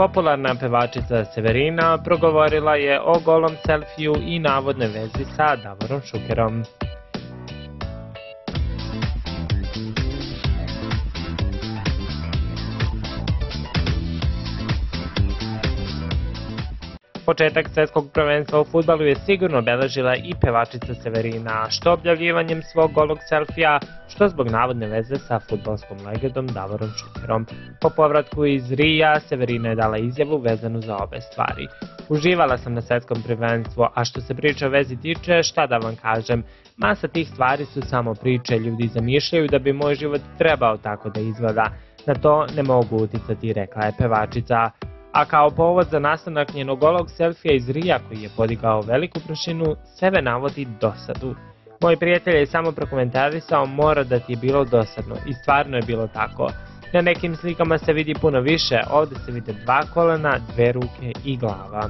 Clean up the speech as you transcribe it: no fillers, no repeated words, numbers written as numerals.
Popularna pevačica Severina progovorila je o golom selfiju i navodnoj vezi sa Davorom Šukerom. Početak svetskog prvenstva u fudbalu je sigurno obeležila i pevačica Severina, što objavljivanjem svog golog selfija, što zbog navodne veze sa fudbalskom legendom Davorom Šukerom. Po povratku iz Rija, Severina je dala izjavu vezanu za obe stvari. Uživala sam na svetskom prvenstvu, a što se priče o vezi tiče, šta da vam kažem, masa tih stvari su samo priče, ljudi zamišljaju da bi moj život trebao tako da izgleda. Na to ne mogu uticati, rekla je pevačica. A kao povod za nastanak njenog golog selfija iz Rija, koji je podigao veliku prašinu, sebe navodi dosadu. Moj prijatelj je samo prokomentarisao, mora da ti je bilo dosadno, i stvarno je bilo tako. Na nekim slikama se vidi puno više, ovde se vide 2 kolena, 2 ruke i glava.